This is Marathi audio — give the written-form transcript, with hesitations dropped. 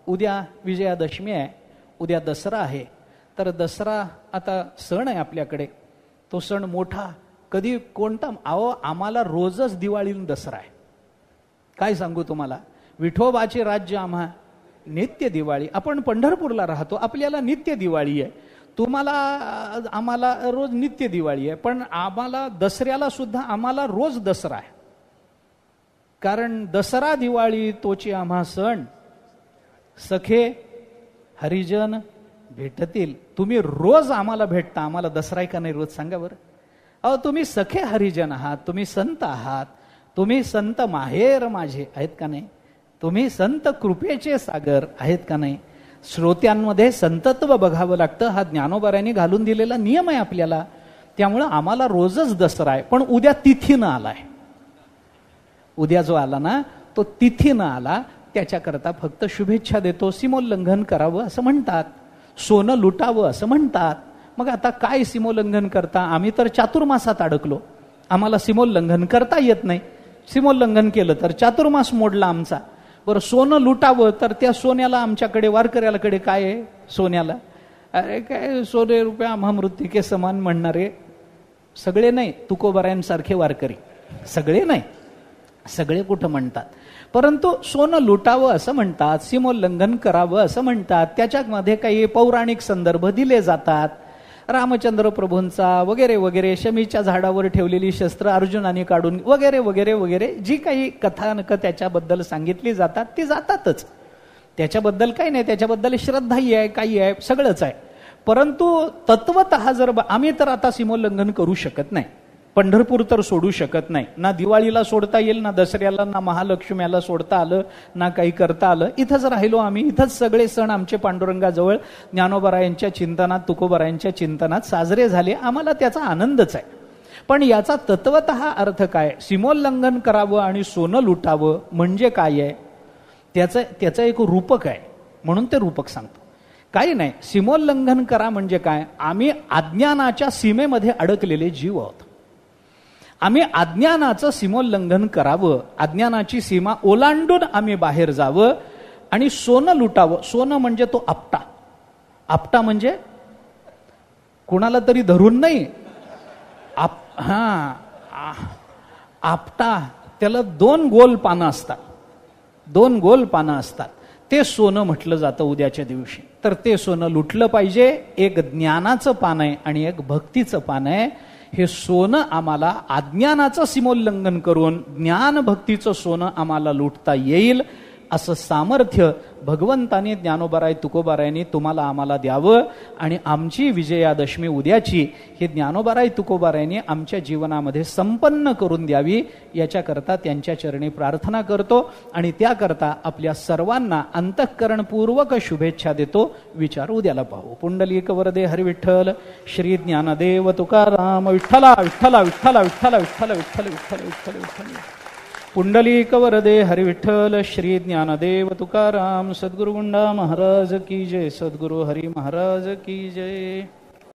उद्या विजयादशमी आहे, उद्या दसरा आहे. तर दसरा आता सण आहे आपल्याकडे, तो सण मोठा. कधी कोणता? आम्हाला रोजच दिवाळी दसरा आहे. काय सांगू तुम्हाला, विठोबाचे राज्य आम्हा नित्य दिवाळी. आपण पंढरपूरला राहतो, आपल्याला नित्य दिवाळी आहे. तुम्हाला आम्हाला रोज नित्य दिवाळी आहे. पण आम्हाला दसऱ्याला सुद्धा आम्हाला रोज दसरा आहे. कारण दसरा दिवाळी तोची आम्हा सण, सखे हरिजन भेटतील. तुम्ही रोज आम्हाला भेटता, आम्हाला दसरा आहे का नाही रोज? सांगा बरं. अहो, तुम्ही सखे हरिजन आहात, तुम्ही संत आहात, तुम्ही संत माहेर माझे आहेत का नाही? तुम्ही संत कृपेचे सागर आहेत का नाही? श्रोत्यांमध्ये संतत्व बघावं लागतं, हा ज्ञानोबाऱ्यांनी घालून दिलेला नियम आहे आपल्याला. त्यामुळं आम्हाला रोजच दसरा आहे. पण उद्या तिथीनं आलाय, उद्या जो आला ना तो तिथीनं आला, त्याच्याकरता फक्त शुभेच्छा देतो. सीमोल्लंघन करावं असं म्हणतात, सोनं लुटावं असं म्हणतात. मग आता काय सीमोल्लंघन करता? आम्ही तर चातुर्मासात अडकलो, आम्हाला सीमोल्लंघन करता येत नाही. सीमोल्लंघन केलं तर चातुर्मास मोडला आमचा. बरं, सोनं लुटावं तर त्या सोन्याला आमच्याकडे वारकऱ्याकडे काय आहे? सोन्याला अरे काय सोने रुपये आम्हा मृत्तिके समान म्हणणारे सगळे नाही, तुकोबारायांसारखे वारकरी सगळे नाही, सगळे कुठं म्हणतात. परंतु सोनं लुटावं असं म्हणतात, सीमोल्लंघन करावं असं म्हणतात. त्याच्यामध्ये काही पौराणिक संदर्भ दिले जातात. रामचंद्र प्रभूंचा वगैरे वगैरे, शमीच्या झाडावर ठेवलेली शस्त्र अर्जुनाने काढून वगैरे वगैरे वगैरे, जी काही कथानक त्याच्याबद्दल सांगितली जातात ती जातातच. त्याच्याबद्दल काही नाही, त्याच्याबद्दल श्रद्धाही आहे, काही आहे, सगळंच आहे. परंतु तत्वतः जर आम्ही तर आता सीमोल्लंघन करू शकत नाही. पंढरपूर तर सोडू शकत नाही, ना दिवाळीला सोडता येईल, ना दसऱ्याला, ना महालक्ष्म्याला सोडता आलं, ना काही करता आलं. इथंच राहिलो आम्ही, इथंच सगळे सण आमचे पांडुरंगाजवळ ज्ञानोबारायांच्या चिंतनात, तुकोबारायांच्या चिंतनात साजरे झाले. आम्हाला त्याचा आनंदच आहे. पण याचा तत्वतः अर्थ काय? सीमोल्लंघन करावं आणि सोनं लुटावं म्हणजे काय आहे? त्याचं एक रूपक आहे, म्हणून ते रूपक सांगतो. काही नाही, सीमोल्लंघन करा म्हणजे काय? आम्ही अज्ञानाच्या सीमेमध्ये अडकलेले जीव आहोत. आम्ही अज्ञानाचं सीमोल्लंघन करावं, अज्ञानाची सीमा ओलांडून आम्ही बाहेर जावं आणि सोनं लुटावं. सोनं म्हणजे तो आपटा. आपटा म्हणजे कोणाला तरी धरून नाही, आपटा. त्याला 2 गोल पानं असतात, 2 गोल पानं असतात. ते सोनं म्हटलं जातं उद्याच्या दिवशी. तर ते सोनं लुटलं पाहिजे. एक ज्ञानाचं पान आहे आणि एक भक्तीचं पान आहे. हे सोनं आम्हाला अज्ञानाचं सीमोल्लंघन करून ज्ञान भक्तीचं सोनं आम्हाला लुटता येईल, असं सामर्थ्य भगवंताने, ज्ञानोबाराय तुकोबारायांनी तुम्हाला आम्हाला द्यावं. आणि आमची विजयादशमी उद्याची हे ज्ञानोबाराय तुकोबारायांनी आमच्या जीवनामध्ये संपन्न करून द्यावी, याच्याकरता त्यांच्या चरणी प्रार्थना करतो. आणि त्याकरता आपल्या सर्वांना अंतःकरणपूर्वक शुभेच्छा देतो. विचार उद्याला पाहू. पुंडलिक वरदे हरी विठ्ठल. श्री ज्ञानदेव तुकाराम. विठ्ठला विठ्ठला विठ्ठला विठ्ठला विठ्ठल विठ्ठल विठ्ठल विठ्ठल विठ्ठल. पुंडलिक वरदे हरि विठ्ठल. श्री ज्ञानदेव तुकाराम. सद्गुरु गुंडा महाराज की जय. सद्गुरु हरी महाराज की जय.